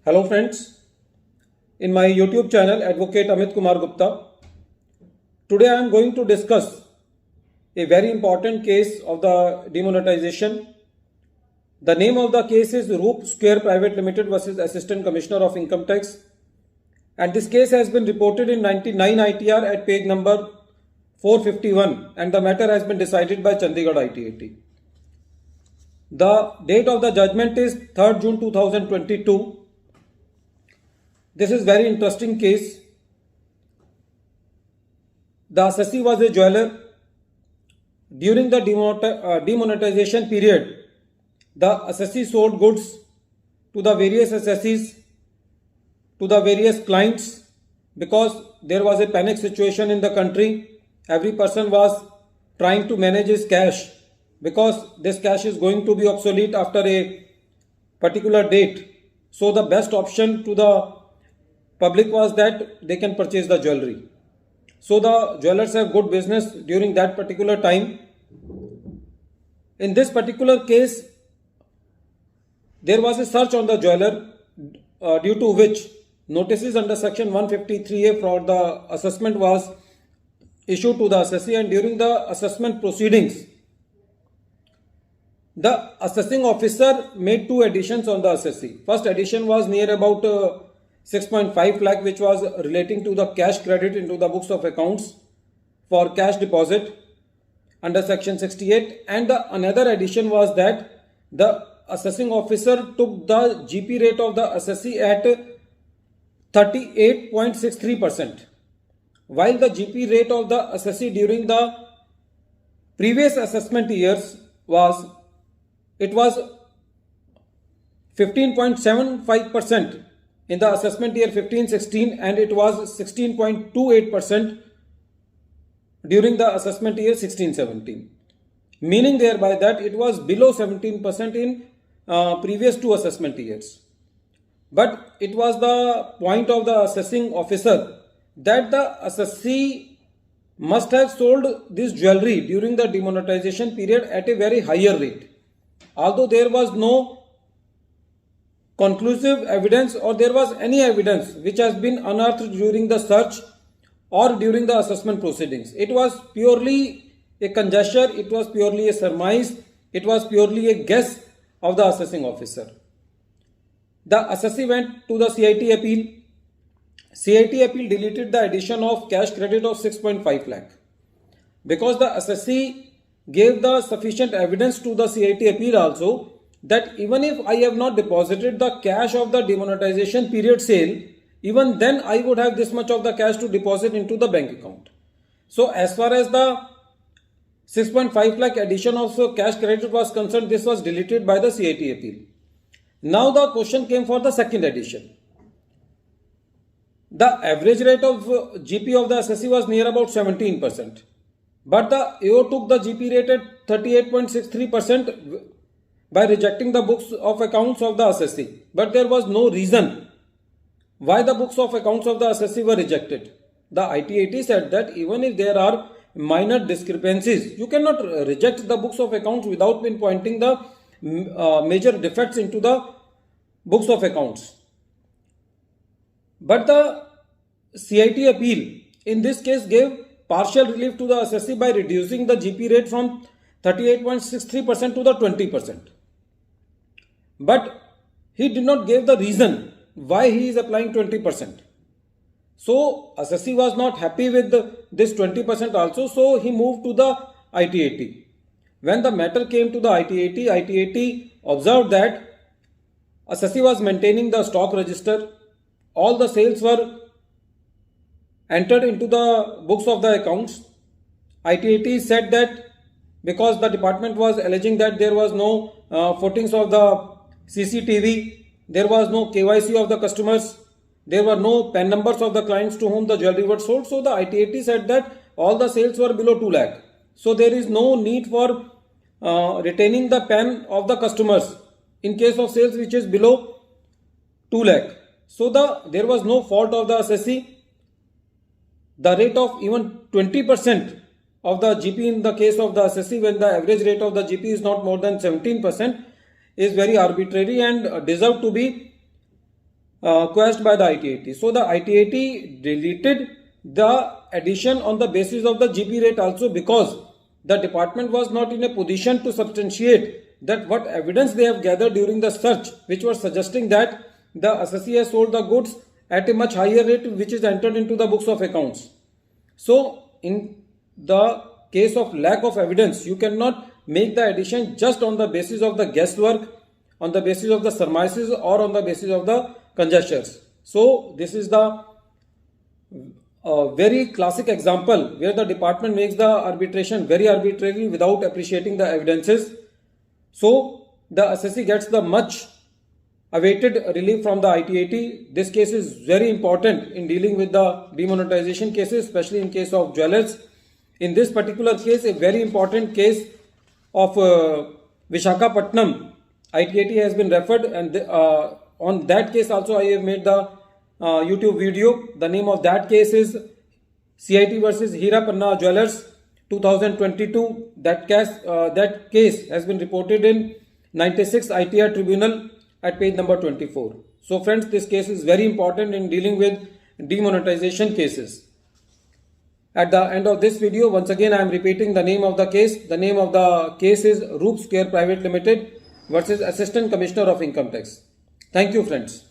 Hello friends, in my YouTube channel Advocate Amit Kumar Gupta. Today I am going to discuss a very important case of the demonetization. The name of the case is Roop Square Private Limited versus Assistant Commissioner of Income Tax, and this case has been reported in 99 ITR at page number 451, and the matter has been decided by Chandigarh ITAT. The date of the judgment is 3rd June 2022. This is very interesting case. The assessee was a jeweler. During the demonetization period, the assessee sold goods to the various assessees, to the various clients, because there was a panic situation in the country. Every person was trying to manage his cash because this cash is going to be obsolete after a particular date. So the best option to the public was that they can purchase the jewelry. So the jewelers have good business during that particular time. In this particular case, there was a search on the jeweler due to which notices under section 153A for the assessment was issued to the assessee, and during the assessment proceedings, the assessing officer made two additions on the assessee. First addition was near about 6.5 lakh, which was relating to the cash credit into the books of accounts for cash deposit under section 68, and the another addition was that the assessing officer took the GP rate of the assessee at 38.63%, while the GP rate of the assessee during the previous assessment years was 15.75% in the assessment year 15-16, and it was 16.28% during the assessment year 16-17, meaning thereby that it was below 17% in previous two assessment years. But it was the point of the assessing officer that the assessee must have sold this jewelry during the demonetization period at a very higher rate, although there was no conclusive evidence or there was any evidence which has been unearthed during the search or during the assessment proceedings. It was purely a conjecture, it was purely a surmise, it was purely a guess of the assessing officer. The assessee went to the CIT appeal. CIT appeal deleted the addition of cash credit of 6.5 lakh. Because the assessee gave the sufficient evidence to the CIT appeal also, that even if I have not deposited the cash of the demonetization period sale, even then I would have this much of the cash to deposit into the bank account. So as far as the 6.5 lakh addition of cash credit was concerned, this was deleted by the CIT appeal. Now the question came for the second addition. The average rate of GP of the assessee was near about 17%, but the AO took the GP rate at 38.63% by rejecting the books of accounts of the assessee. But there was no reason why the books of accounts of the assessee were rejected. The ITAT said that even if there are minor discrepancies, you cannot reject the books of accounts without pinpointing the major defects into the books of accounts. But the CIT appeal in this case gave partial relief to the assessee by reducing the GP rate from 38.63% to the 20%. But he did not give the reason why he is applying 20%. So assessee was not happy with this 20% also, so he moved to the ITAT. When the matter came to the ITAT observed that assessee was maintaining the stock register, all the sales were entered into the books of the accounts. ITAT said that because the department was alleging that there was no footings of the CCTV, there was no KYC of the customers, there were no PAN numbers of the clients to whom the jewelry was sold. So the ITAT said that all the sales were below 2 lakh. So there is no need for retaining the PAN of the customers in case of sales which is below 2 lakh. So there was no fault of the assessee. The rate of even 20% of the GP in the case of the assessee, when the average rate of the GP is not more than 17%, is very arbitrary and deserve to be quashed by the ITAT. So the ITAT deleted the addition on the basis of the GP rate also, because the department was not in a position to substantiate that what evidence they have gathered during the search, which was suggesting that the assessee has sold the goods at a much higher rate, which is entered into the books of accounts. So in the case of lack of evidence, you cannot make the addition just on the basis of the guesswork, on the basis of the surmises, or on the basis of the conjectures. So this is the very classic example where the department makes the arbitration very arbitrarily without appreciating the evidences. So the assessee gets the much awaited relief from the ITAT. This case is very important in dealing with the demonetization cases, especially in case of jewelers. In this particular case, a very important case of Vishakhapatnam, ITAT has been referred, and on that case also I have made the YouTube video. The name of that case is CIT versus Hira Panna Jewelers 2022. That case has been reported in 96 ITR Tribunal at page number 24. So friends, this case is very important in dealing with demonetization cases. At the end of this video, once again I am repeating the name of the case. The name of the case is Roop Square Private Limited versus Assistant Commissioner of Income Tax. Thank you friends.